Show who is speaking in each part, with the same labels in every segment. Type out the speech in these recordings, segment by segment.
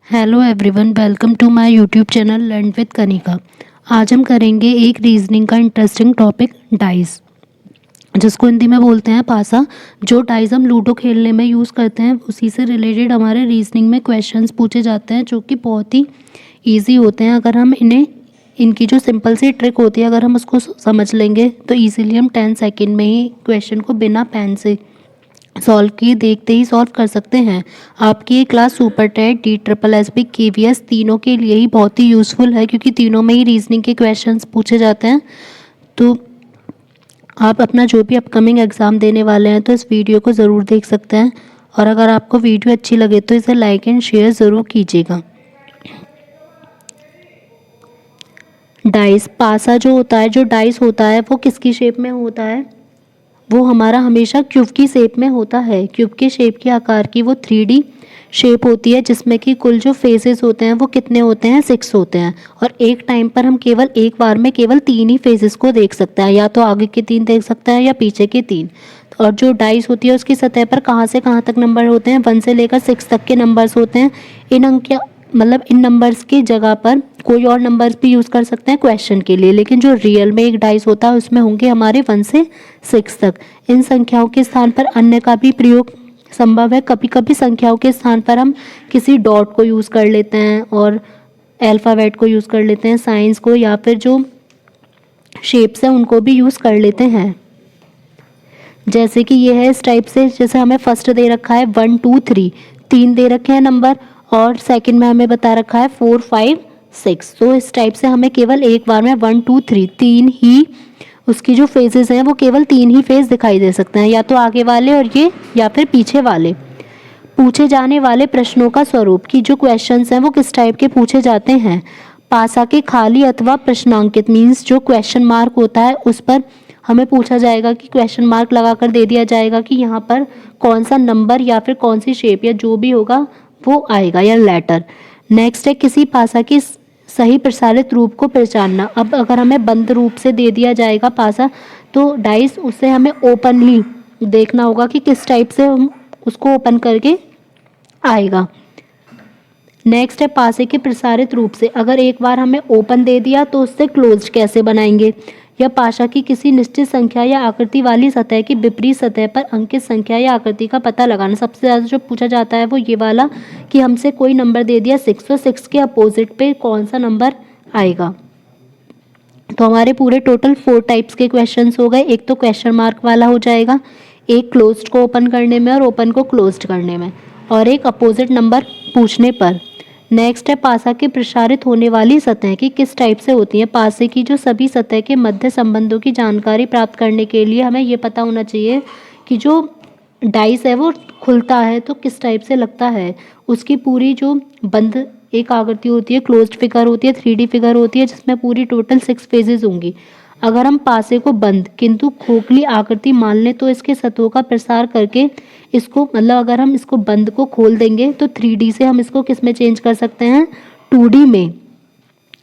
Speaker 1: Hello everyone, welcome to my YouTube channel learn with Kanika. आज हम करेंगे एक रीजनिंग का इंटरेस्टिंग टॉपिक डाइस, जिसको हिंदी में बोलते हैं पासा। जो डाइस हम लूडो खेलने में यूज़ करते हैं, उसी से रिलेटेड हमारे रीजनिंग में क्वेश्चंस पूछे जाते हैं, जो कि बहुत ही ईजी होते हैं। अगर हम इनकी जो सिंपल सी ट्रिक होती है, अगर हम उसको समझ लेंगे तो ईजिली हम 10 सेकेंड में ही क्वेश्चन को बिना पेन से सॉल्व किए देखते ही सॉल्व कर सकते हैं। आपकी ये class super TET, DSSS, KVS तीनों के लिए ही बहुत ही यूज़फुल है, क्योंकि तीनों में ही रीजनिंग के क्वेश्चंस पूछे जाते हैं। तो आप अपना जो भी अपकमिंग एग्ज़ाम देने वाले हैं तो इस वीडियो को ज़रूर देख सकते हैं। और अगर आपको वीडियो अच्छी लगे तो इसे लाइक एंड शेयर ज़रूर कीजिएगा। डाइस पासा जो होता है, जो डाइस होता है वो किसकी शेप में होता है? वो हमारा हमेशा क्यूब की शेप में होता है। क्यूब के शेप के आकार की वो 3D शेप होती है, जिसमें कि कुल जो फेसेस होते हैं वो कितने होते हैं? 6 होते हैं। और एक टाइम पर हम केवल एक बार में केवल 3 ही फेसेस को देख सकते हैं, या तो आगे के 3 देख सकते हैं या पीछे के 3। और जो डाइस होती है उसकी सतह पर कहाँ से कहाँ तक नंबर होते हैं? 1 से लेकर 6 तक के नंबर्स होते हैं। इन अंक इन नंबर्स की जगह पर कोई और नंबर्स भी यूज़ कर सकते हैं क्वेश्चन के लिए, लेकिन जो रियल में एक डाइस होता है उसमें होंगे हमारे 1 से 6 तक। इन संख्याओं के स्थान पर अन्य का भी प्रयोग संभव है। कभी कभी संख्याओं के स्थान पर हम किसी डॉट को यूज़ कर लेते हैं और अल्फ़ाबेट को यूज़ कर लेते हैं, साइंस को, या फिर जो शेप्स हैं उनको भी यूज़ कर लेते हैं। जैसे कि ये है इस टाइप से, जैसे हमें फर्स्ट दे रखा है 1 2 3, 3 दे रखे हैं नंबर, और सेकंड में हमें बता रखा है 4 5 6। तो इस टाइप से हमें केवल एक बार में 1 2 3 तीन ही उसकी जो फेजेस हैं वो केवल 3 ही फेज दिखाई दे सकते हैं, या तो आगे वाले और ये, या फिर पीछे वाले। पूछे जाने वाले प्रश्नों का स्वरूप, की जो क्वेश्चंस हैं वो किस टाइप के पूछे जाते हैं? पासा के खाली अथवा प्रश्नांकित, मीन्स जो क्वेश्चन मार्क होता है उस पर हमें पूछा जाएगा कि क्वेश्चन मार्क लगाकर दे दिया जाएगा कि यहाँ पर कौन सा नंबर या फिर कौन सी शेप या जो भी होगा वो आएगा, या लेटर। नेक्स्ट है किसी पासा की सही प्रसारित रूप को पहचानना। अब अगर हमें बंद रूप से दे दिया जाएगा पासा, तो डाइस उससे हमें ओपनली देखना होगा कि किस टाइप से हम उसको ओपन करके आएगा। नेक्स्ट है पासे के प्रसारित रूप से, अगर एक बार हमें ओपन दे दिया तो उससे क्लोज्ड कैसे बनाएंगे? या पाशा की किसी निश्चित संख्या या आकृति वाली सतह की विपरीत सतह पर अंकित संख्या या आकृति का पता लगाना। सबसे ज़्यादा जो पूछा जाता है वो ये वाला, कि हमसे कोई नंबर दे दिया 6, तो 6 के अपोजिट पे कौन सा नंबर आएगा। तो हमारे पूरे टोटल 4 टाइप्स के क्वेश्चंस हो गए। एक तो क्वेश्चन मार्क वाला हो जाएगा, एक क्लोज्ड को ओपन करने में और ओपन को क्लोज्ड करने में, और एक अपोजिट नंबर पूछने पर। नेक्स्ट है पासा के प्रसारित होने वाली सतह की किस टाइप से होती है। पासे की जो सभी सतह के मध्य संबंधों की जानकारी प्राप्त करने के लिए हमें ये पता होना चाहिए कि जो डाइस है वो खुलता है तो किस टाइप से लगता है। उसकी पूरी जो बंद एक आकृति होती है, क्लोज्ड फिगर होती है, 3D फिगर होती है, जिसमें पूरी टोटल 6 फेजेस होंगी। अगर हम पासे को बंद किंतु खोखली आकृति मान लें तो इसके सतहों का प्रसार करके इसको, अगर हम इसको बंद को खोल देंगे तो 3D से हम इसको किस में चेंज कर सकते हैं? 2D में।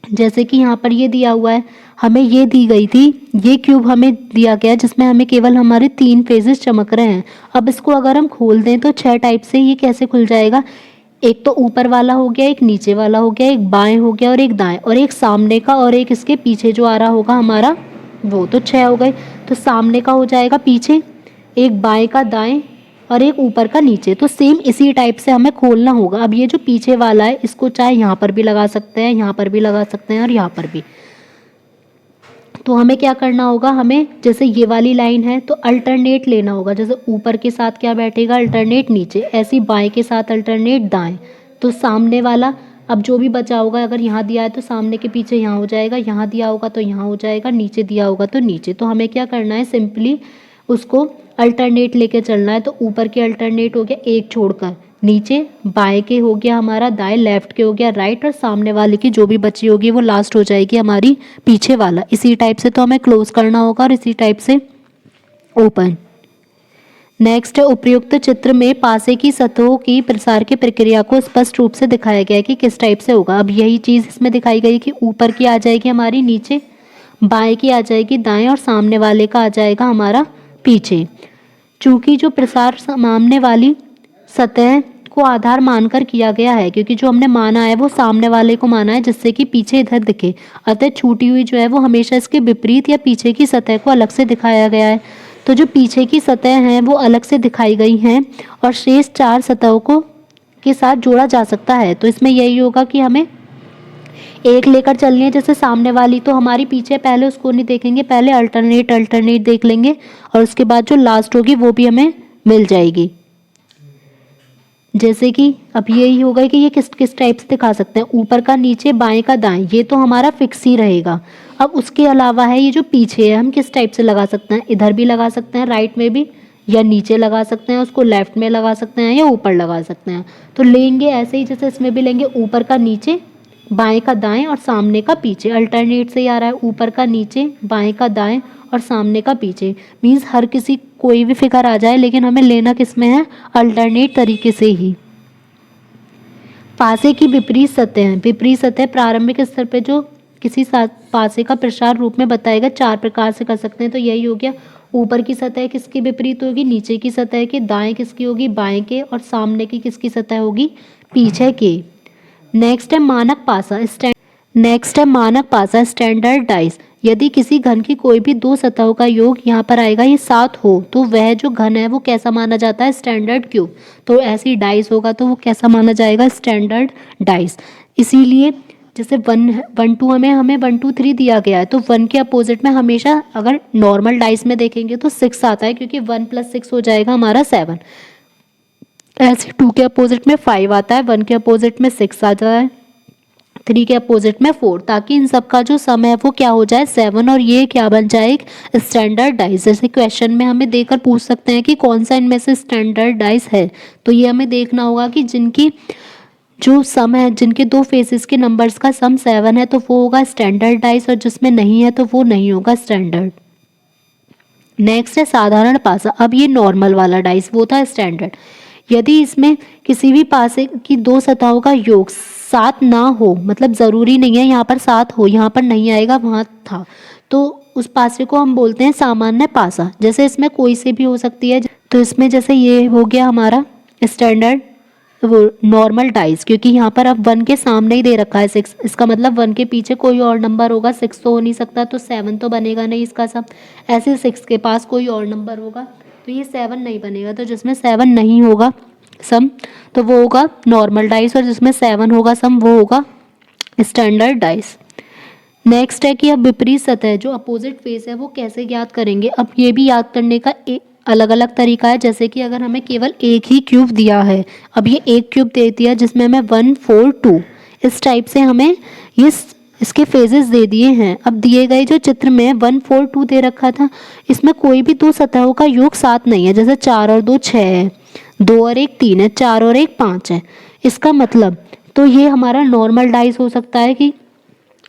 Speaker 1: जैसे कि यहाँ पर ये दिया हुआ है, हमें ये दी गई थी, ये क्यूब हमें दिया गया जिसमें हमें केवल हमारे 3 फेजेस चमक रहे हैं। अब इसको अगर हम खोल दें तो 6 टाइप से ये कैसे खुल जाएगा? एक तो ऊपर वाला हो गया, एक नीचे वाला हो गया, एक बाएं हो गया और एक दाएं, और एक सामने का और एक इसके पीछे जो आ रहा होगा हमारा, वो तो 6 हो गए। तो सामने का हो जाएगा पीछे, एक बाएं का दाएं, और एक ऊपर का नीचे। तो सेम इसी टाइप से हमें खोलना होगा। अब ये जो पीछे वाला है इसको चाहे यहाँ पर भी लगा सकते हैं, यहाँ पर भी लगा सकते हैं और यहाँ पर भी। तो हमें क्या करना होगा, हमें जैसे ये वाली लाइन है तो अल्टरनेट लेना होगा। जैसे ऊपर के साथ क्या बैठेगा? अल्टरनेट नीचे। ऐसी बाएं के साथ अल्टरनेट दाएं। तो सामने वाला अब जो भी बचा होगा, अगर यहाँ दिया है तो सामने के पीछे यहाँ हो जाएगा, यहाँ दिया होगा तो यहाँ हो जाएगा, नीचे दिया होगा तो नीचे। तो हमें क्या करना है, सिंपली उसको अल्टरनेट लेके चलना है। तो ऊपर के अल्टरनेट हो गया एक छोड़कर, नीचे बाएं के हो गया हमारा दाएं, लेफ्ट के हो गया राइट, और सामने वाले की जो भी बची होगी वो लास्ट हो जाएगी हमारी पीछे वाला। इसी टाइप से तो हमें क्लोज करना होगा और इसी टाइप से ओपन। नेक्स्ट है उपयुक्त चित्र में पासे की सतहों की प्रसार की प्रक्रिया को स्पष्ट रूप से दिखाया गया है कि किस टाइप से होगा। अब यही चीज़ इसमें दिखाई गई कि ऊपर की आ जाएगी हमारी नीचे, बाएं की आ जाएगी दाएं, और सामने वाले का आ जाएगा हमारा पीछे। चूंकि जो प्रसार सामने वाली सतह को आधार मानकर किया गया है, क्योंकि जो हमने माना है वो सामने वाले को माना है जिससे कि पीछे इधर दिखे। अतः छूटी हुई जो है वो हमेशा इसके विपरीत या पीछे की सतह को अलग से दिखाया गया है। तो जो पीछे की सतह हैं वो अलग से दिखाई गई हैं और शेष 4 सतहों को के साथ जोड़ा जा सकता है। तो इसमें यही होगा कि हमें एक लेकर चलनी है, जैसे सामने वाली तो हमारी पीछे, पहले उसको नहीं देखेंगे, पहले अल्टरनेट देख लेंगे और उसके बाद जो लास्ट होगी वो भी हमें मिल जाएगी। जैसे कि अब यही होगा कि ये किस किस टाइप से दिखा सकते हैं, ऊपर का नीचे, बाएं का दाएं, ये तो हमारा फिक्स ही रहेगा। अब उसके अलावा है ये जो पीछे है, हम किस टाइप से लगा सकते हैं, इधर भी लगा सकते हैं राइट में भी, या नीचे लगा सकते हैं, उसको लेफ्ट में लगा सकते हैं, या ऊपर लगा सकते हैं। तो लेंगे ऐसे ही जैसे इसमें भी लेंगे, ऊपर का नीचे, बाएं का दाएं और सामने का पीछे। अल्टरनेट से ही आ रहा है, ऊपर का नीचे, बाएं का दाएं और सामने का पीछे। मीन्स हर किसी कोई भी फिगर आ जाए, लेकिन हमें लेना किस में है, अल्टरनेट तरीके से ही। पासे की विपरीत सतह, विपरीत सतह प्रारंभिक स्तर पे जो किसी पासे का प्रसार रूप में बताएगा, 4 प्रकार से कर सकते हैं। तो यही हो गया, ऊपर की सतह किसकी विपरीत होगी, नीचे की सतह के, दाएं किसकी होगी, बाएं के, और सामने की किसकी सतह होगी, पीछे के। नेक्स्ट है मानक पासा स्टैंडर्ड डाइस। यदि किसी घन की कोई भी 2 सतहों का योग यहाँ पर आएगा, ये 7 हो, तो वह जो घन है वो कैसा माना जाता है, स्टैंडर्ड क्यूब। तो ऐसी डाइस होगा तो वो कैसा माना जाएगा, स्टैंडर्ड डाइस। इसीलिए जैसे 1 2 हमें 1 2 3 दिया गया है, तो 1 के अपोजिट में हमेशा अगर नॉर्मल डाइस में देखेंगे तो 6 आता है, क्योंकि 1 + 6 हो जाएगा हमारा 7। ऐसे 2 के अपोजिट में 5 आता है, 1 के अपोजिट में 6 आ जाता है, 3 के अपोजिट में 4, ताकि इन सब का जो सम है वो क्या हो जाए, 7, और ये क्या बन जाए, एक स्टैंडर्ड डाइस। जैसे क्वेश्चन में हमें देकर पूछ सकते हैं कि कौन सा इनमें से स्टैंडर्ड डाइस है, तो ये हमें देखना होगा कि जिनकी जो सम है, जिनके 2 फेसेस के नंबर्स का सम 7 है तो वो होगा स्टैंडर्ड डाइस, और जिसमें नहीं है तो वो नहीं होगा स्टैंडर्ड। नेक्स्ट है साधारण पासा। अब ये नॉर्मल वाला डाइस, वो था स्टैंडर्ड। यदि इसमें किसी भी पासे की 2 सतहों का योग 7 ना हो, मतलब ज़रूरी नहीं है यहाँ पर 7 हो, यहाँ पर नहीं आएगा, वहाँ था, तो उस पासे को हम बोलते हैं सामान्य पासा। जैसे इसमें कोई से भी हो सकती है, तो इसमें जैसे ये हो गया हमारा स्टैंडर्ड, वो नॉर्मल डाइस, क्योंकि यहाँ पर अब 1 के सामने ही दे रखा है 6, इसका मतलब 1 के पीछे कोई और नंबर होगा, 6 तो हो नहीं सकता, तो 7 तो बनेगा नहीं इसका सम। ऐसे 6 के पास कोई और नंबर होगा तो ये 7 नहीं बनेगा, तो जिसमें 7 नहीं होगा सम तो वो होगा नॉर्मल डाइस, और जिसमें 7 होगा सम वो होगा स्टैंडर्ड डाइस। नेक्स्ट है कि अब विपरीत सतह, जो अपोजिट फेस है, वो कैसे ज्ञात करेंगे। अब ये भी याद करने का एक अलग अलग तरीका है। जैसे कि अगर हमें केवल एक ही क्यूब दिया है, अब ये एक क्यूब दे दिया जिसमें हमें 1 4 2, इस टाइप से हमें ये इसके फेजेस दे दिए हैं। अब दिए गए जो चित्र में 1 4 2 दे रखा था, इसमें कोई भी 2 सतहों का योग 7 नहीं है। जैसे 4 और 2 6 है, 2 और 1 3 है, 4 और 1 5 है। इसका मतलब तो ये हमारा नॉर्मल डाइस हो सकता है कि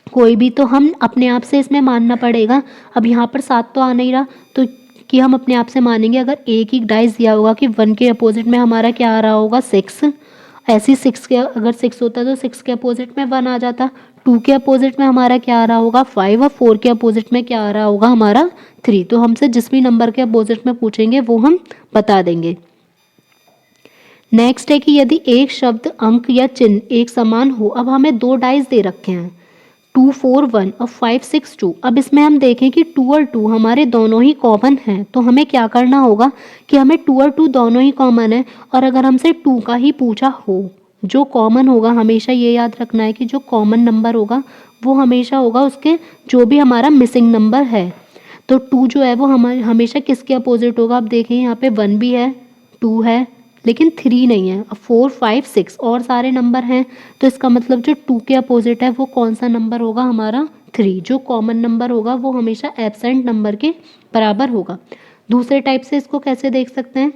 Speaker 1: कोई भी, तो हम अपने आप से इसमें मानना पड़ेगा। अब यहाँ पर 7 तो आ नहीं रहा, तो कि हम अपने आप से मानेंगे अगर एक ही डाइस दिया होगा कि 1 के अपोजिट में हमारा क्या आ रहा होगा, 6। ऐसे 6 के अगर 6 होता तो 6 के अपोजिट में 1 आ जाता। 2 के अपोजिट में हमारा क्या आ रहा होगा, 5, और 4 के अपोजिट में क्या आ रहा होगा हमारा 3। तो हमसे जिस भी नंबर के अपोजिट में पूछेंगे वो हम बता देंगे। नेक्स्ट है कि यदि एक शब्द, अंक या चिन्ह एक समान हो। अब हमें 2 डाइस दे रखे हैं, 2 4 1 और 5 6 2। अब इसमें हम देखें कि 2 और 2 हमारे दोनों ही कॉमन हैं, तो हमें क्या करना होगा कि हमें 2 और 2 दोनों ही कॉमन है, और अगर हमसे 2 का ही पूछा हो, जो कॉमन होगा, हमेशा ये याद रखना है कि जो कॉमन नंबर होगा वो हमेशा होगा उसके जो भी हमारा मिसिंग नंबर है। तो 2 जो है वो हमेशा किसके अपोजिट होगा। अब देखें यहाँ पे 1 भी है, 2 है, लेकिन 3 नहीं है। अब 4 5 6 और सारे नंबर हैं, तो इसका मतलब जो 2 के अपोजिट है वो कौन सा नंबर होगा हमारा, 3। जो कॉमन नंबर होगा वो हमेशा एब्सेंट नंबर के बराबर होगा। दूसरे टाइप से इसको कैसे देख सकते हैं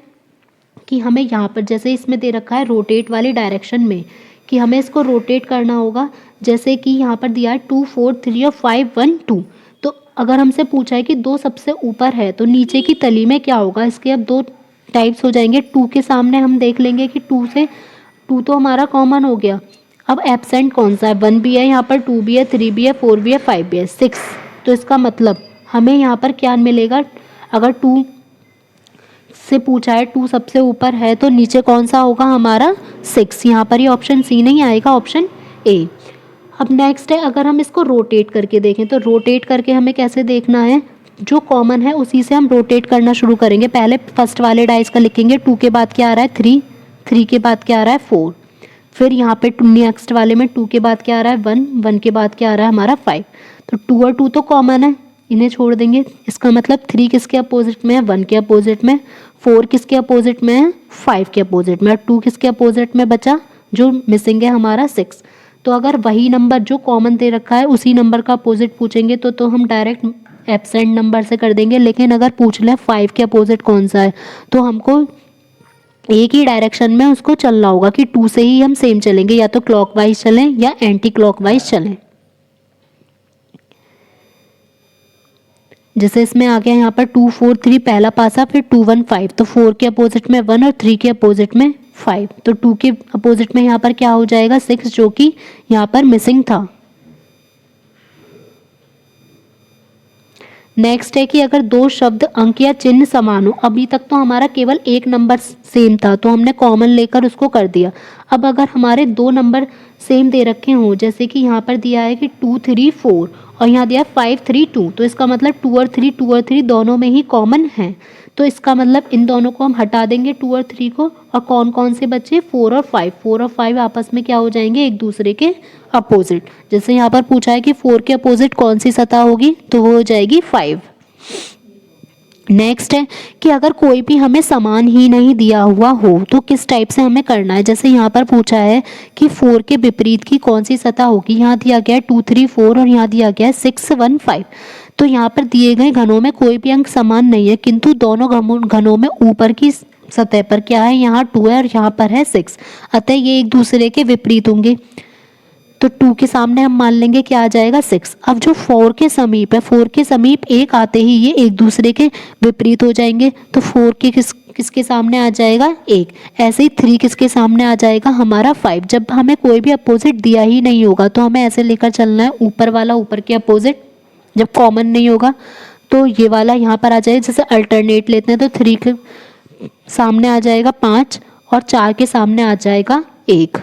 Speaker 1: कि हमें यहाँ पर जैसे इसमें दे रखा है रोटेट वाली डायरेक्शन में, कि हमें इसको रोटेट करना होगा। जैसे कि यहाँ पर दिया है 2 4 3 और 5 1 2। तो अगर हमसे पूछा है कि 2 सबसे ऊपर है तो नीचे की तली में क्या होगा, इसके अब 2 टाइप्स हो जाएंगे। 2 के सामने हम देख लेंगे कि 2 तो हमारा कॉमन हो गया। अब एब्सेंट कौन सा है, 1 भी है यहाँ पर, 2 भी है, 3 भी है, 4 भी है, 5 भी है, 6। तो इसका मतलब हमें यहाँ पर क्या मिलेगा, अगर 2 से पूछा है, 2 सबसे ऊपर है तो नीचे कौन सा होगा हमारा 6। यहाँ पर ये ऑप्शन सी नहीं आएगा, ऑप्शन ए। अब नेक्स्ट है, अगर हम इसको रोटेट करके देखें तो रोटेट करके हमें कैसे देखना है, जो कॉमन है उसी से हम रोटेट करना शुरू करेंगे। पहले फर्स्ट वाले डाइस का लिखेंगे, 2 के बाद क्या आ रहा है 3, 3 के बाद क्या आ रहा है 4, फिर यहाँ पे नेक्स्ट वाले में 2 के बाद क्या आ रहा है 1, 1 के बाद क्या आ रहा है हमारा 5। तो 2 और 2 तो कॉमन है, इन्हें छोड़ देंगे। इसका मतलब 3 किसके अपोजिट में है 1 के अपोजिट में, 4 किसके अपोजिट में है 5 के अपोजिट में, और 2 किसके अपोजिट में बचा, जो मिसिंग है हमारा 6। तो अगर वही नंबर जो कॉमन दे रखा है उसी नंबर का अपोजिट पूछेंगे तो हम डायरेक्ट एब्सेंट नंबर से कर देंगे। लेकिन अगर पूछ ले 5 के अपोजिट कौन सा है तो हमको एक ही डायरेक्शन में उसको चलना होगा कि 2 से ही हम सेम चलेंगे, या तो क्लॉकवाइज चलें या एंटी क्लॉकवाइज चलें। जैसे इसमें आ गया यहाँ पर 2 4 3 पहला पासा, फिर 2 1 5, तो 4 के अपोजिट में 1 और 3 के अपोजिट में 5, तो 2 के अपोजिट में यहाँ पर क्या हो जाएगा 6, जो कि यहाँ पर मिसिंग था। नेक्स्ट है कि अगर दो शब्द अंक या चिन्ह समान हो, अभी तक तो हमारा केवल एक नंबर सेम था तो हमने कॉमन लेकर उसको कर दिया। अब अगर हमारे दो नंबर सेम दे रखे हों, जैसे कि यहाँ पर दिया है कि 2 3 4 और यहाँ दिया 5 3 2, तो इसका मतलब 2 और 3 दोनों में ही कॉमन है। तो इसका मतलब इन दोनों को हम हटा देंगे 2 और 3 को, और कौन कौन से बचे 4 और 5। 4 और 5 आपस में क्या हो जाएंगे एक दूसरे के अपोजिट। जैसे यहाँ पर पूछा है कि 4 के अपोजिट कौन सी सतह होगी, तो वो हो जाएगी 5। नेक्स्ट है कि अगर कोई भी हमें समान ही नहीं दिया हुआ हो तो किस टाइप से हमें करना है। जैसे यहाँ पर पूछा है कि 4 के विपरीत की कौन सी सतह होगी, यहाँ दिया गया है 2 3 4 और यहाँ दिया गया है 6 1 5। तो यहाँ पर दिए गए घनों में कोई भी अंक समान नहीं है, किंतु दोनों घनों में ऊपर की सतह पर क्या है, यहाँ 2 है और यहाँ पर है 6, अतः ये एक दूसरे के विपरीत होंगे। तो 2 के सामने हम मान लेंगे क्या आ जाएगा 6। अब जो 4 के समीप है, 4 के समीप एक आते ही ये एक दूसरे के विपरीत हो जाएंगे, तो 4 के किसके सामने आ जाएगा 1। ऐसे ही 3 किसके सामने आ जाएगा हमारा 5। जब हमें कोई भी अपोजिट दिया ही नहीं होगा तो हमें ऐसे लेकर चलना है, ऊपर वाला ऊपर के अपोजिट, जब कॉमन नहीं होगा तो ये वाला यहाँ पर आ जाएगा। जैसे अल्टरनेट लेते हैं तो 3 के सामने आ जाएगा 5 और 4 के सामने आ जाएगा 1।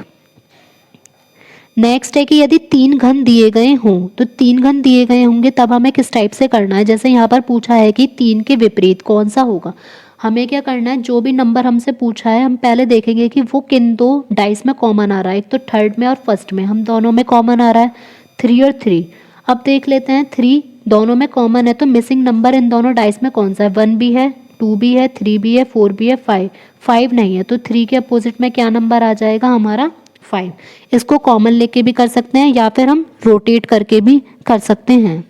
Speaker 1: नेक्स्ट है कि यदि 3 घन दिए गए हों, तो 3 घन दिए गए होंगे तब हमें किस टाइप से करना है। जैसे यहाँ पर पूछा है कि 3 के विपरीत कौन सा होगा, हमें क्या करना है, जो भी नंबर हमसे पूछा है हम पहले देखेंगे कि वो किन दो डाइस में कॉमन आ रहा है। एक तो थर्ड में और फर्स्ट में, हम दोनों में कॉमन आ रहा है 3 और 3। अब देख लेते हैं 3 दोनों में कॉमन है तो मिसिंग नंबर इन दोनों डाइस में कौन सा है, 1 भी है 2 भी है 3 भी है 4 भी है 5 नहीं है। तो 3 के अपोजिट में क्या नंबर आ जाएगा हमारा 5। इसको कॉमन लेके भी कर सकते हैं या फिर हम रोटेट करके भी कर सकते हैं।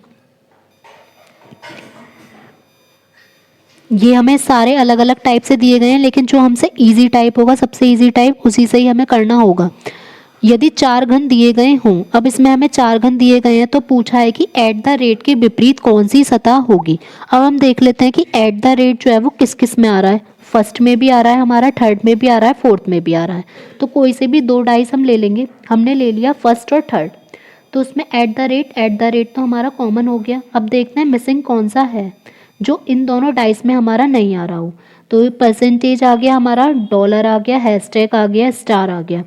Speaker 1: ये हमें सारे अलग अलग टाइप से दिए गए हैं, लेकिन जो हमसे इजी टाइप होगा, सबसे इजी टाइप, उसी से ही हमें करना होगा। यदि 4 घन दिए गए हों, अब इसमें हमें 4 घन दिए गए हैं तो पूछा है कि एट द रेट के विपरीत कौन सी सतह होगी। अब हम देख लेते हैं कि एट द रेट जो है वो किस किस में आ रहा है, फर्स्ट में भी आ रहा है हमारा, थर्ड में भी आ रहा है, फोर्थ में भी आ रहा है। तो कोई से भी दो डाइस हम ले लेंगे, हमने ले लिया फर्स्ट और थर्ड, तो उसमें एट द रेट तो हमारा कॉमन हो गया। अब देखते हैं मिसिंग कौन सा है जो इन दोनों डाइस में हमारा नहीं आ रहा हो। तो परसेंटेज आ गया हमारा, डॉलर आ गया, हैशटैग आ गया, स्टार आ गया।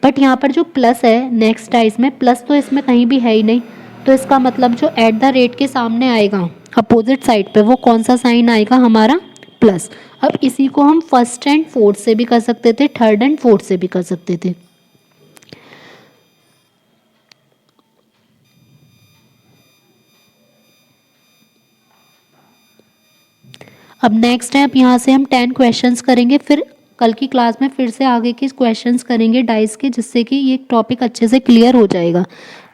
Speaker 1: बट यहाँ पर जो प्लस है नेक्स्ट डाइस में, प्लस तो इसमें कहीं भी है ही नहीं, तो इसका मतलब जो एट द रेट के सामने आएगा अपोजिट साइड पे वो कौन सा साइन आएगा हमारा प्लस। अब इसी को हम फर्स्ट एंड फोर्थ से भी कर सकते थे, थर्ड एंड फोर्थ से भी कर सकते थे। अब नेक्स्ट है, अब यहाँ से हम 10 क्वेश्चंस करेंगे, फिर कल की क्लास में फिर से आगे के क्वेश्चंस करेंगे डाइस के, जिससे कि ये टॉपिक अच्छे से क्लियर हो जाएगा।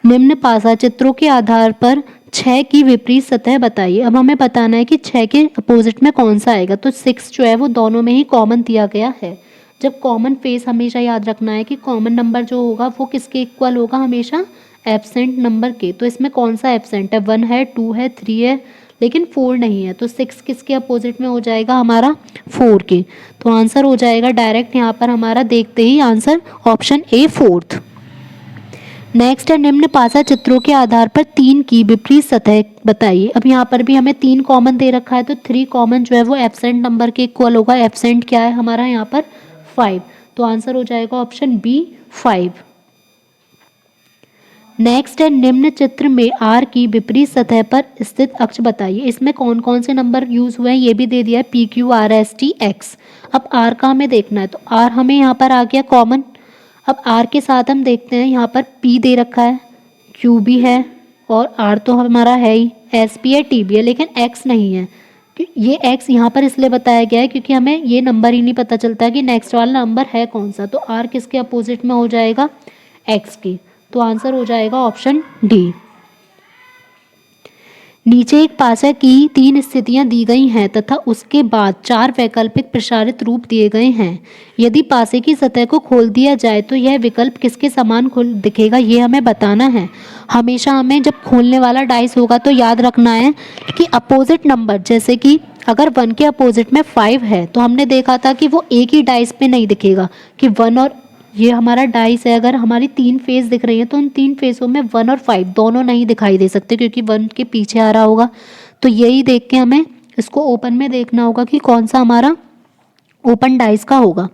Speaker 1: निम्न पासा चित्रों के आधार पर 6 की विपरीत सतह बताइए। अब हमें बताना है कि 6 के अपोजिट में कौन सा आएगा, तो 6 जो है वो दोनों में ही कॉमन दिया गया है। जब कॉमन फेस हमेशा याद रखना है कि कॉमन नंबर जो होगा वो किसके इक्वल होगा, हमेशा एब्सेंट नंबर के। तो इसमें कौन सा एब्सेंट है, 1 है 2 है 3 है, लेकिन 4 नहीं है। तो 6 किसके अपोजिट में हो जाएगा हमारा 4 के। तो आंसर हो जाएगा डायरेक्ट यहाँ पर हमारा देखते ही answer option A fourth. Next है निम्न पासा चित्रों के आधार पर 3 की विपरीत सतह बताइए। अब यहाँ पर भी हमें 3 कॉमन दे रखा है, तो 3 कॉमन जो है वो एब्सेंट नंबर के इक्वल होगा। एब्सेंट क्या है हमारा यहाँ पर 5, तो आंसर हो जाएगा ऑप्शन बी 5। नेक्स्ट है निम्न चित्र में आर की विपरीत सतह पर स्थित अक्ष बताइए। इसमें कौन कौन से नंबर यूज हुए हैं ये भी दे दिया है, P Q R S T x. अब आर का हमें देखना है, तो आर हमें यहाँ पर आ गया कॉमन। अब आर के साथ हम देखते हैं, यहाँ पर पी दे रखा है, क्यू भी है और आर तो हमारा है ही, एस पी है, टी भी है, लेकिन एक्स नहीं है। ये एक्स यहाँ पर इसलिए बताया गया है क्योंकि हमें ये नंबर ही नहीं पता चलता कि नेक्स्ट वाला नंबर है कौन सा। तो आर किसके अपोजिट में हो जाएगा, एक्स के, तो आंसर हो जाएगा ऑप्शन डी। नीचे एक पासा की 3 स्थितियां दी गई हैं तथा उसके बाद 4 वैकल्पिक प्रसारित रूप दिए गए हैं। यदि पासे की सतह को खोल दिया जाए तो यह विकल्प किसके समान खुल दिखेगा, ये हमें बताना है। हमेशा हमें जब खोलने वाला डाइस होगा तो याद रखना है कि अपोजिट नंबर, जैसे कि अगर 1 के अपोजिट में 5 है तो हमने देखा था कि वो एक ही डाइस पे नहीं दिखेगा कि 1 और ये हमारा डाइस है, अगर हमारी 3 फेस दिख रही है तो उन 3 फेसों में 1 और 5 दोनों नहीं दिखाई दे सकते क्योंकि 1 के पीछे आ रहा होगा। तो यही देख के हमें इसको ओपन में देखना होगा कि कौन सा हमारा ओपन डाइस का होगा।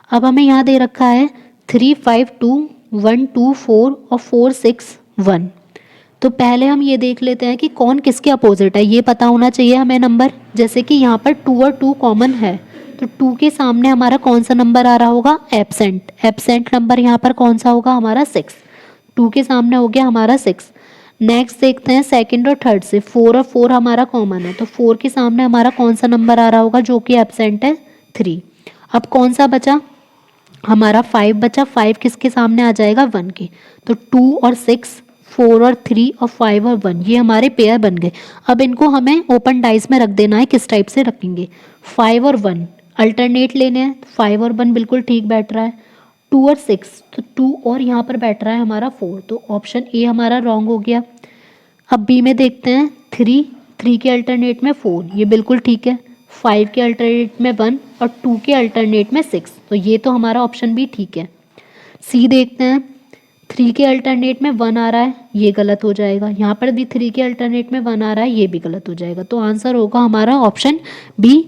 Speaker 1: अब हमें यहाँ दे रखा है 3 5 2 1 2 4 और 4 6 1। तो पहले हम ये देख लेते हैं कि कौन किसके अपोजिट है, ये पता होना चाहिए हमें नंबर। जैसे कि यहाँ पर 2 और 2 कॉमन है, तो 2 के सामने हमारा कौन सा नंबर आ रहा होगा, एब्सेंट। एब्सेंट नंबर यहाँ पर कौन सा होगा हमारा 6, 2 के सामने हो गया हमारा 6। नेक्स्ट देखते हैं सेकंड और थर्ड से, 4 और 4 हमारा कॉमन है, तो 4 के सामने हमारा कौन सा नंबर आ रहा होगा जो कि एब्सेंट है, 3। अब कौन सा बचा हमारा 5 बचा, 5 किसके सामने आ जाएगा 1 के, तो 2 और 6, 4 और 3 और 5 और 1 ये हमारे पेयर बन गए। अब इनको हमें ओपन डाइस में रख देना है, किस टाइप से रखेंगे, 5 और 1 अल्टरनेट लेने हैं, 5 और 1 बिल्कुल ठीक बैठ रहा है। 2 और 6, तो 2 और यहाँ पर बैठ रहा है हमारा 4, तो ऑप्शन ए हमारा रॉन्ग हो गया। अब बी में देखते हैं 3 के अल्टरनेट में 4 ये बिल्कुल ठीक है, 5 के अल्टरनेट में 1 और 2 के अल्टरनेट में 6, तो ये तो हमारा ऑप्शन भी ठीक है। सी देखते हैं 3 के अल्टरनेट में 1 आ रहा है, ये गलत हो जाएगा। यहाँ पर भी 3 के अल्टरनेट में 1 आ रहा है, ये भी गलत हो जाएगा। तो आंसर होगा हमारा ऑप्शन बी।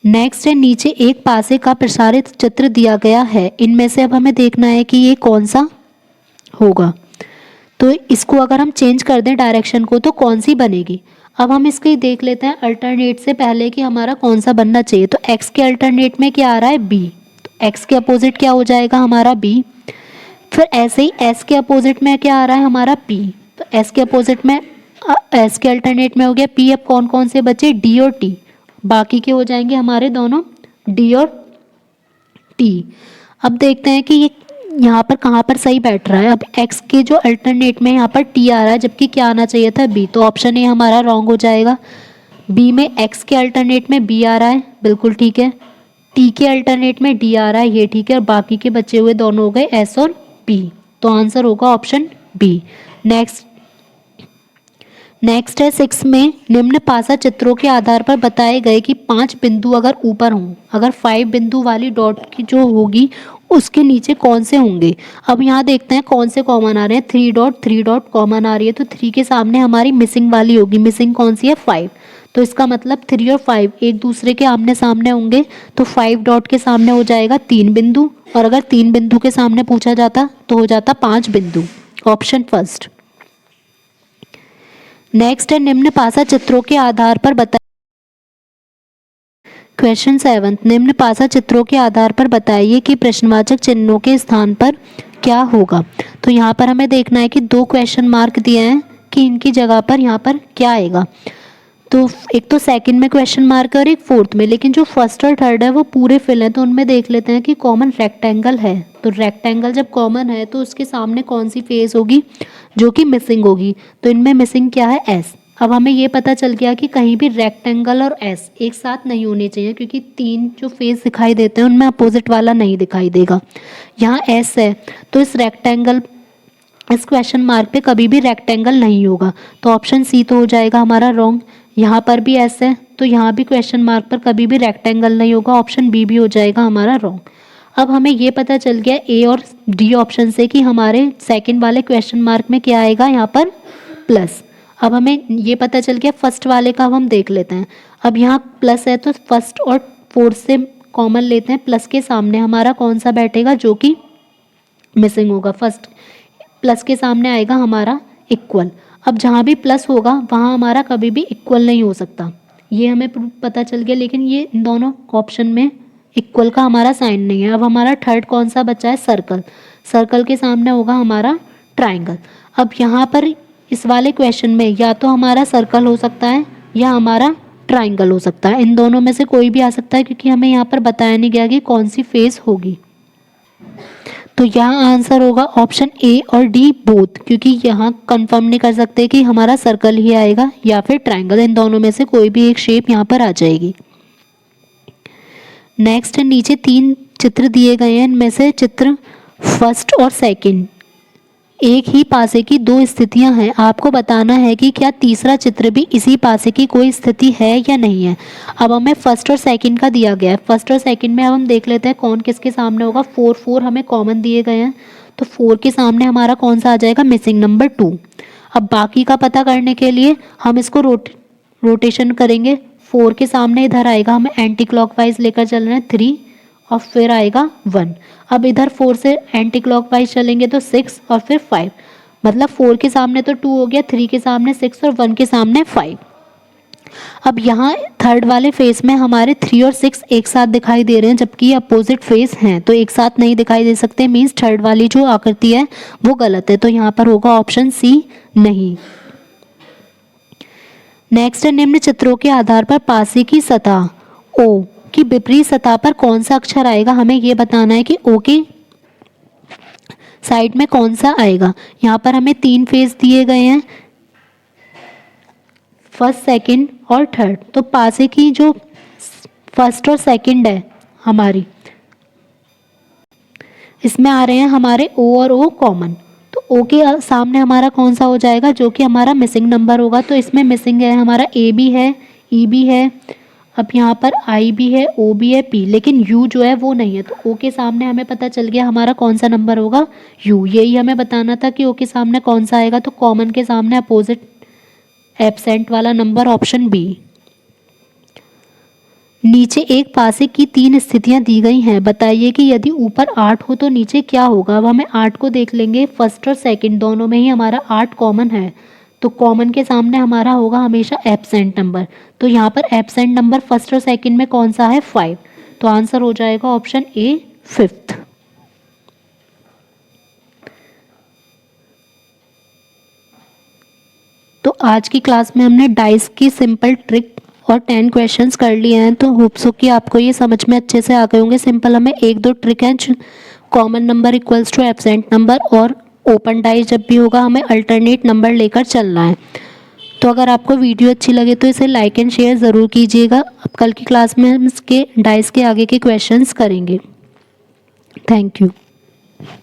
Speaker 1: नेक्स्ट है नीचे एक पासे का प्रसारित चित्र दिया गया है, इनमें से अब हमें देखना है कि ये कौन सा होगा। तो इसको अगर हम चेंज कर दें डायरेक्शन को तो कौन सी बनेगी। अब हम इसके देख लेते हैं अल्टरनेट से पहले कि हमारा कौन सा बनना चाहिए। तो एक्स के अल्टरनेट में क्या आ रहा है, बी, तो एक्स के अपोजिट क्या हो जाएगा हमारा बी। फिर ऐसे ही एस के अपोजिट में क्या आ रहा है हमारा पी, तो एस के अपोजिट में एस के अल्टरनेट में हो गया पी। अब कौन कौन से बचे, डी और टी, बाकी के हो जाएंगे हमारे दोनों डी और टी। अब देखते हैं कि ये यहाँ पर कहाँ पर सही बैठ रहा है। अब x के जो अल्टरनेट में यहाँ पर t आ रहा है जबकि क्या आना चाहिए था b, तो ऑप्शन ए हमारा रॉन्ग हो जाएगा। b में x के अल्टरनेट में b आ रहा है, बिल्कुल ठीक है। t के अल्टरनेट में d आ रहा है, ये ठीक है। और बाकी के बचे हुए दोनों हो गए s और p, तो आंसर होगा ऑप्शन b। नेक्स्ट है 6 में निम्न पासा चित्रों के आधार पर बताए गए कि 5 बिंदु अगर ऊपर हों, अगर 5 बिंदु वाली डॉट की जो होगी उसके नीचे कौन से होंगे। अब यहाँ देखते हैं कौन से कॉमन आ रहे हैं, 3 डॉट कॉमन आ रही है, तो 3 के सामने हमारी मिसिंग वाली होगी। मिसिंग कौन सी है, 5, तो इसका मतलब 3 और 5 एक दूसरे के आमने सामने होंगे, तो 5 डॉट के सामने हो जाएगा 3 बिंदु, और अगर 3 बिंदु के सामने पूछा जाता तो हो जाता 5 बिंदु, ऑप्शन फर्स्ट। नेक्स्ट है निम्न पासा चित्रों के आधार पर बताइए। क्वेश्चन 7, निम्न पासा चित्रों के आधार पर बताइए कि प्रश्नवाचक चिन्हों के स्थान पर क्या होगा। तो यहाँ पर हमें देखना है कि 2 क्वेश्चन मार्क दिए हैं कि इनकी जगह पर यहाँ पर क्या आएगा। तो एक तो सेकंड में क्वेश्चन मार्क है और एक फोर्थ में, लेकिन जो फर्स्ट और थर्ड है वो पूरे फिल हैं, तो उनमें देख लेते हैं कि कॉमन रेक्टेंगल है। तो रेक्टेंगल जब कॉमन है तो उसके सामने कौन सी फेस होगी जो कि मिसिंग होगी, तो इनमें मिसिंग क्या है, एस। अब हमें ये पता चल गया कि कहीं भी रेक्टेंगल और एस एक साथ नहीं होने चाहिए क्योंकि 3 जो फेस दिखाई देते हैं उनमें अपोजिट वाला नहीं दिखाई देगा। यहाँ एस है तो इस क्वेश्चन मार्क पे कभी भी रेक्टेंगल नहीं होगा, तो ऑप्शन सी तो हो जाएगा हमारा रॉन्ग। यहाँ पर भी ऐसे है तो यहाँ भी क्वेश्चन मार्क पर कभी भी रेक्टेंगल नहीं होगा, ऑप्शन बी भी हो जाएगा हमारा रॉन्ग। अब हमें ये पता चल गया ए और डी ऑप्शन से कि हमारे सेकंड वाले क्वेश्चन मार्क में क्या आएगा, यहाँ पर प्लस। अब हमें ये पता चल गया फर्स्ट वाले का, अब हम देख लेते हैं। अब यहाँ प्लस है तो फर्स्ट और फोर्थ से कॉमन लेते हैं, प्लस के सामने हमारा कौन सा बैठेगा जो कि मिसिंग होगा। फर्स्ट प्लस के सामने आएगा हमारा इक्वल। अब जहाँ भी प्लस होगा वहाँ हमारा कभी भी इक्वल नहीं हो सकता, ये हमें पता चल गया। लेकिन ये इन दोनों ऑप्शन में इक्वल का हमारा साइन नहीं है। अब हमारा थर्ड कौन सा बचा है, सर्कल। सर्कल के सामने होगा हमारा ट्राइंगल। अब यहाँ पर इस वाले क्वेश्चन में या तो हमारा सर्कल हो सकता है या हमारा ट्राइंगल हो सकता है, इन दोनों में से कोई भी आ सकता है, क्योंकि हमें यहाँ पर बताया नहीं गया कि कौन सी फेस होगी। तो यहाँ आंसर होगा ऑप्शन ए और डी बोथ, क्योंकि यहाँ कंफर्म नहीं कर सकते कि हमारा सर्कल ही आएगा या फिर ट्राइंगल, इन दोनों में से कोई भी एक शेप यहाँ पर आ जाएगी। नेक्स्ट नीचे 3 चित्र दिए गए हैं, इनमें से चित्र फर्स्ट और सेकंड एक ही पासे की 2 स्थितियां हैं। आपको बताना है कि क्या तीसरा चित्र भी इसी पासे की कोई स्थिति है या नहीं है। अब हमें फर्स्ट और सेकंड का दिया गया है, फर्स्ट और सेकंड में अब हम देख लेते हैं कौन किसके सामने होगा। 4 4 हमें कॉमन दिए गए हैं, तो 4 के सामने हमारा कौन सा आ जाएगा, मिसिंग नंबर 2। अब बाकी का पता करने के लिए हम इसको रोटेशन करेंगे। 4 के सामने इधर आएगा, हमें एंटी क्लॉकवाइज लेकर चल रहे हैं 3 और फिर आएगा 1। अब इधर 4 से एंटी क्लॉकवाइज चलेंगे तो 6 और फिर 5, मतलब 4 के सामने तो 2 हो गया, 3 के सामने 6 और 1 के सामने 5। अब यहाँ थर्ड वाले फेस में हमारे 3 और 6 एक साथ दिखाई दे रहे हैं, जबकि ये अपोजिट फेस हैं तो एक साथ नहीं दिखाई दे सकते, मीन्स थर्ड वाली जो आकृति है वो गलत है, तो यहाँ पर होगा ऑप्शन सी नहीं। नेक्स्ट, निम्न चित्रों के आधार पर पासे की सतह ओ की विपरीत सतह पर कौन सा अक्षर आएगा। हमें ये बताना है कि ओ के साइड में कौन सा आएगा। यहाँ पर हमें 3 फेस दिए गए हैं, फर्स्ट सेकंड और थर्ड। तो पासे की जो फर्स्ट और सेकंड है हमारी, इसमें आ रहे हैं हमारे ओ और ओ कॉमन, तो ओ के सामने हमारा कौन सा हो जाएगा जो कि हमारा मिसिंग नंबर होगा। तो इसमें मिसिंग है हमारा ए भी है, ई भी है, अब यहाँ पर आई भी है, ओ भी है, पी, लेकिन यू जो है वो नहीं है। तो ओ के सामने हमें पता चल गया हमारा कौन सा नंबर होगा, यू। यही हमें बताना था कि ओ के सामने कौन सा आएगा, तो कॉमन के सामने अपोजिट एब्सेंट वाला नंबर ऑप्शन बी। नीचे एक पासे की 3 स्थितियां दी गई हैं, बताइए कि यदि ऊपर 8 हो तो नीचे क्या होगा। अब हमें 8 को देख लेंगे, फर्स्ट और सेकंड दोनों में ही हमारा 8 कॉमन है, तो कॉमन के सामने हमारा होगा हमेशा एब्सेंट नंबर। तो यहाँ पर एब्सेंट नंबर फर्स्ट और सेकंड में कौन सा है, 5, तो आंसर हो जाएगा ऑप्शन ए 5th। तो आज की क्लास में हमने डाइस की सिंपल ट्रिक और 10 क्वेश्चंस कर लिए हैं, तो होप सो कि आपको ये समझ में अच्छे से आ गए होंगे। सिंपल हमें 1-2 ट्रिक हैं, common number equals to absent number, और ओपन डाइस जब भी होगा हमें अल्टरनेट नंबर लेकर चलना है। तो अगर आपको वीडियो अच्छी लगे तो इसे लाइक एंड शेयर ज़रूर कीजिएगा। अब कल की क्लास में हम इसके डाइस के आगे के क्वेश्चंस करेंगे। Thank you.